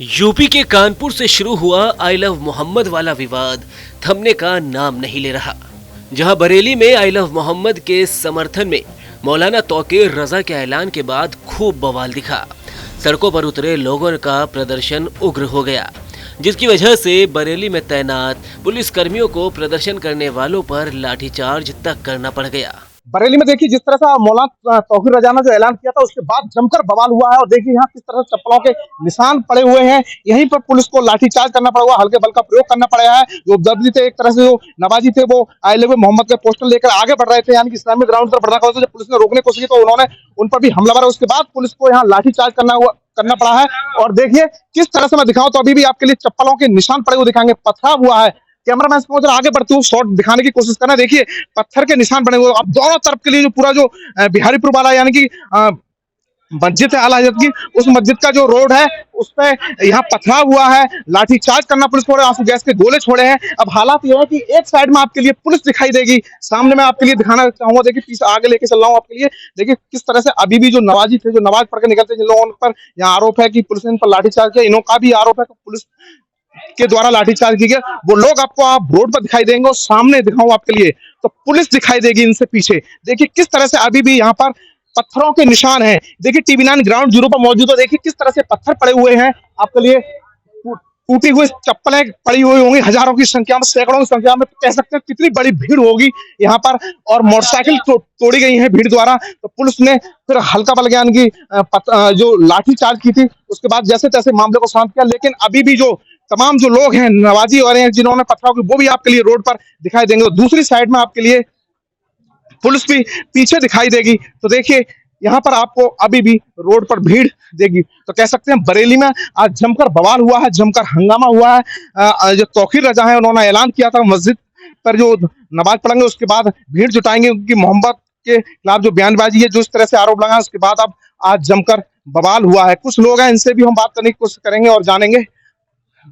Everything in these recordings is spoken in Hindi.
यूपी के कानपुर से शुरू हुआ आई लव मोहम्मद वाला विवाद थमने का नाम नहीं ले रहा। जहां बरेली में आई लव मोहम्मद के समर्थन में मौलाना तौकीर रजा के ऐलान के बाद खूब बवाल दिखा। सड़कों पर उतरे लोगों का प्रदर्शन उग्र हो गया, जिसकी वजह से बरेली में तैनात पुलिसकर्मियों को प्रदर्शन करने वालों पर लाठीचार्ज तक करना पड़ गया। बरेली में देखिए जिस तरह से मौलाना तौकीर रजा ने जो ऐलान किया था उसके बाद जमकर बवाल हुआ है। और देखिए यहाँ किस तरह से चप्पलों के निशान पड़े हुए हैं। यहीं पर पुलिस को लाठीचार्ज करना पड़ा हुआ, हल्के बल का प्रयोग करना पड़ा है। जो दबली थे, एक तरह से जो नवाजी थे, वो आई लव मोहम्मद के पोस्टर लेकर आगे बढ़ रहे थे, यानी कि इस्लामिक ग्राउंड पर बढ़ना जब पुलिस ने रोकने की कोशिश की तो उन्होंने उन पर भी हमलावर है। उसके बाद पुलिस को यहाँ लाठीचार्ज करना पड़ा है। और देखिए किस तरह से मैं दिखाऊं तो अभी भी आपके लिए चप्पलों के निशान पड़े हुए दिखाएंगे, पथराव हुआ है। कैमरामैन से आगे बढ़ते हुए शॉट दिखाने की कोशिश करना। देखिए पत्थर के निशान बने हुए। अब दोनों तरफ के लिए जो पूरा जो बिहारीपुर वाला यानी कि मस्जिद है आला हजरत की, उस मस्जिद का जो रोड है उस पे यहाँ पथराव हुआ है। लाठीचार्ज करना पुलिस को, आंसू गैस के गोले छोड़े हैं। अब हालात ये है कि एक साइड में आपके लिए पुलिस दिखाई देगी, सामने मैं आपके लिए दिखाना चाहूंगा। देखिए पीछे आगे लेके चल रहा हूँ आपके लिए। देखिए किस तरह से अभी भी जो नवाजी थे, जो नमाज पढ़ के निकलते, जिन लोगों पर यहाँ आरोप है कि पुलिस ने इन पर लाठीचार्ज किया, इन्हों का भी आरोप है कि पुलिस के द्वारा लाठीचार्ज की गया। वो लोग आपको आप रोड पर दिखाई देंगे और सामने दिखाऊं आपके लिए तो पुलिस दिखाई देगी इनसे पीछे। देखिए किस तरह से अभी भी यहाँ पर पत्थरों के निशान हैं। देखिए टीवी9 ग्राउंड जीरो पर मौजूद है। देखिए किस तरह से पत्थर पड़े हुए हैं आपके लिए। टूटी हुई चप्पलें पड़ी हुई होंगी हजारों की संख्या में, सैकड़ों की संख्या में, कह सकते हैं कितनी बड़ी भीड़ होगी यहाँ पर। और मोटरसाइकिल तोड़ी गई है भीड़ द्वारा। तो पुलिस ने फिर हल्का बल ज्ञान की जो लाठीचार्ज की थी, उसके बाद जैसे तैसे मामले को शांत किया। लेकिन अभी भी जो तमाम जो लोग हैं नवाजी और हैं जिन्होंने पथराव की, वो भी आपके लिए रोड पर दिखाई देंगे। दूसरी साइड में आपके लिए पुलिस भी पीछे दिखाई देगी। तो देखिए यहाँ पर आपको अभी भी रोड पर भीड़ देगी। तो कह सकते हैं बरेली में आज जमकर बवाल हुआ है, जमकर हंगामा हुआ है। जो तौकीर रजा है उन्होंने ऐलान किया था मस्जिद पर जो नमाज पढ़ेंगे उसके बाद भीड़ जुटाएंगे, उनकी मोहम्मद के खिलाफ जो बयानबाजी है, जो इस तरह से आरोप लगा, उसके बाद अब आज जमकर बवाल हुआ है। कुछ लोग हैं, इनसे भी हम बात करने की कोशिश करेंगे और जानेंगे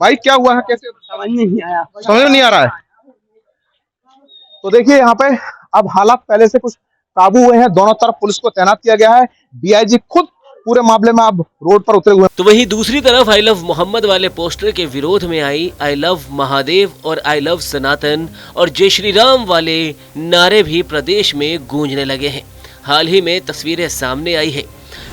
भाई क्या हुआ है, कैसे समझ नहीं आया, समझ में नहीं आ रहा है। तो देखिए यहाँ पे अब हालात पहले से कुछ काबू हुए हैं। दोनों तरफ पुलिस को तैनात किया गया है। डीआईजी खुद पूरे मामले में अब रोड पर उतरे हुए। तो वहीं दूसरी तरफ आई लव मोहम्मद वाले पोस्टर के विरोध में आई आई लव महादेव और आई लव सनातन और जय श्री राम वाले नारे भी प्रदेश में गूंजने लगे हैं। हाल ही में तस्वीरें सामने आई है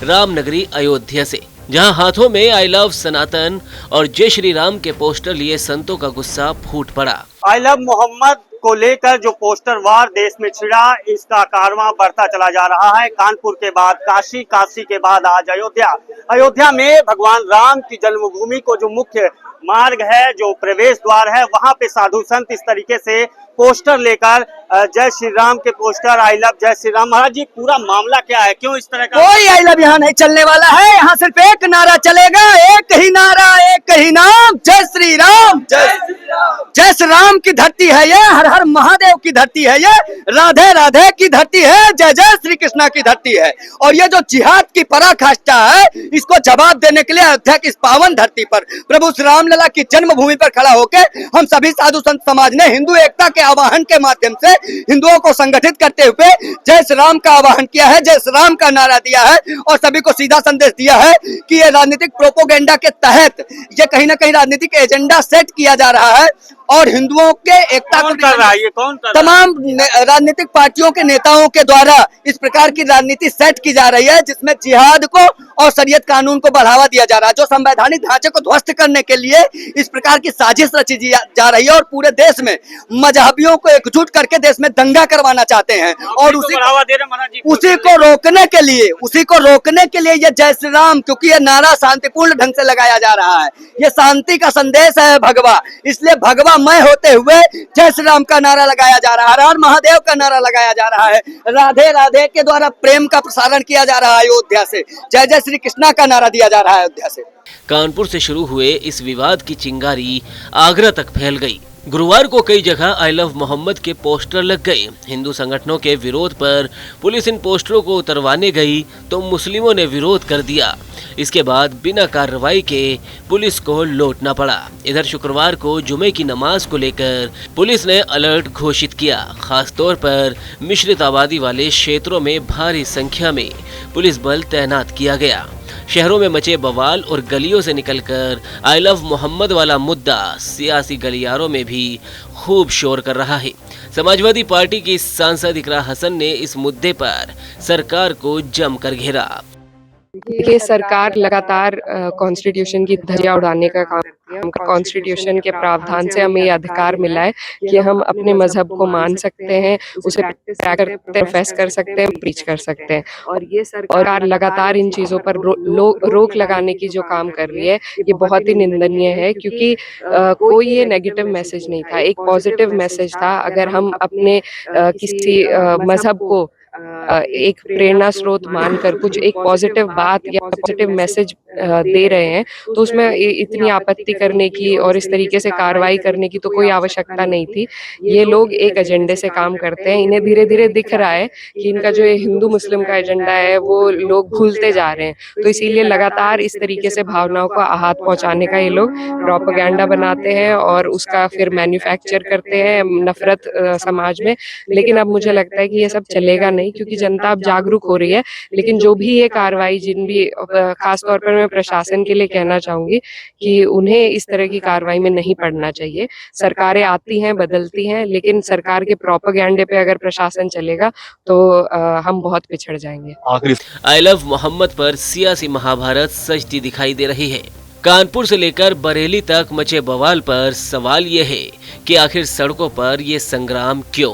रामनगरी अयोध्या से, जहां हाथों में आई लव सनातन और जय श्री राम के पोस्टर लिए संतों का गुस्सा फूट पड़ा। आई लव मोहम्मद को लेकर जो पोस्टर वार देश में छिड़ा, इसका कारवां बढ़ता चला जा रहा है। कानपुर के बाद काशी, काशी के बाद आज अयोध्या। अयोध्या में भगवान राम की जन्मभूमि को जो मुख्य मार्ग है, जो प्रवेश द्वार है, वहां पे साधु संत इस तरीके से पोस्टर लेकर जय श्री राम के पोस्टर, आई लव जय श्री राम। महाराज जी पूरा मामला क्या है, क्यों इस तरह का? कोई आई लव यहाँ नहीं चलने वाला है। यहाँ सिर्फ एक नारा चलेगा, एक ही नारा, एक ही नाम, जय श्री राम। जय श्री राम की धरती है ये, हर हर महादेव की धरती है ये, राधे राधे की धरती है, जय जय श्री कृष्णा की धरती है। और ये जो जिहाद की पराकाष्ठा है, इसको जवाब देने के लिए अयोध्या की इस पावन धरती पर प्रभु श्री रामलला की जन्मभूमि पर खड़ा होकर हम सभी साधु संत समाज ने हिंदू एकता के आवाहन के माध्यम से हिंदुओं को संगठित करते हुए जय श्री राम का आवाहन किया है, जय श्री राम का नारा दिया है और सभी को सीधा संदेश दिया है कि ये राजनीतिक प्रोपोगेंडा के तहत ये कहीं ना कहीं राजनीतिक एजेंडा सेट किया जा रहा है और हिंदुओं के एकता को कर रहा है, ये कौन कर तमाम राजनीतिक पार्टियों के नेताओं के द्वारा इस प्रकार की राजनीति सेट की जा रही है, जिसमें जिहाद को और शरीयत कानून को बढ़ावा दिया जा रहा है, जो संवैधानिक ढांचे को ध्वस्त करने के लिए इस प्रकार की साजिश रची जा रही है और पूरे देश में मजहबियों को एकजुट करके देश में दंगा करवाना चाहते हैं। और उसी को रोकने के लिए ये जय श्री राम, क्योंकि ये नारा शांतिपूर्ण ढंग से लगाया जा रहा है, ये शांति का संदेश है भगवा, इसलिए भगवा मय होते हुए जय श्री राम का नारा लगाया जा रहा है, हर हर महादेव का नारा लगाया जा रहा है, राधे राधे के द्वारा प्रेम का प्रसारण किया जा रहा है अयोध्या से, जय जय श्री कृष्णा का नारा दिया जा रहा है अयोध्या से। कानपुर से शुरू हुए इस विवाद की चिंगारी आगरा तक फैल गई। गुरुवार को कई जगह आई लव मोहम्मद के पोस्टर लग गए। हिंदू संगठनों के विरोध पर पुलिस इन पोस्टरों को उतरवाने गई तो मुस्लिमों ने विरोध कर दिया। इसके बाद बिना कार्रवाई के पुलिस को लौटना पड़ा। इधर शुक्रवार को जुमे की नमाज को लेकर पुलिस ने अलर्ट घोषित किया। खासतौर पर मिश्रित आबादी वाले क्षेत्रों में भारी संख्या में पुलिस बल तैनात किया गया। शहरों में मचे बवाल और गलियों से निकलकर आई लव मोहम्मद वाला मुद्दा सियासी गलियारों में भी खूब शोर कर रहा है। समाजवादी पार्टी की सांसद इकरा हसन ने इस मुद्दे पर सरकार को जमकर घेरा। देखिए, सरकार लगातार कॉन्स्टिट्यूशन की धज्जियां उड़ाने का काम करती है। कॉन्स्टिट्यूशन के प्रावधान से हमें ये अधिकार मिला है कि हम अपने मजहब को मान सकते हैं, उसे प्रोफेस कर सकते हैं, प्रीच कर सकते हैं। और ये सरकार लगातार इन चीज़ों पर रोक लगाने की जो काम कर रही है, ये बहुत ही निंदनीय है, क्योंकि कोई ये नेगेटिव मैसेज नहीं था, एक पॉजिटिव मैसेज था। अगर हम अपने किसी मजहब को एक प्रेरणा स्रोत मानकर कुछ एक पॉजिटिव बात या पॉजिटिव मैसेज दे रहे हैं, तो उसमें इतनी आपत्ति करने की और इस तरीके से कार्रवाई करने की तो कोई आवश्यकता नहीं थी। ये लोग एक एजेंडे से काम करते हैं। इन्हें धीरे धीरे दिख रहा है कि इनका जो हिंदू मुस्लिम का एजेंडा है वो लोग भूलते जा रहे हैं, तो इसीलिए लगातार इस तरीके से भावनाओं को आहत पहुंचाने का ये लोग प्रोपेगेंडा बनाते हैं और उसका फिर मैन्युफैक्चर करते हैं नफरत समाज में। लेकिन अब मुझे लगता है कि ये सब चलेगा नहीं, क्योंकि जनता अब जागरूक हो रही है। लेकिन जो भी ये कार्रवाई खास तौर पर मैं प्रशासन के लिए कहना चाहूंगी कि उन्हें इस तरह की कार्रवाई में नहीं पड़ना चाहिए। सरकारें आती हैं, बदलती हैं, लेकिन सरकार के प्रोपेगेंडे पे अगर प्रशासन चलेगा तो हम बहुत पिछड़ जाएंगे। आई लव मोहम्मद पर सियासी महाभारत सजती दिखाई दे रही है। कानपुर से लेकर बरेली तक मचे बवाल पर सवाल ये है कि आखिर सड़कों पर ये संग्राम क्यों?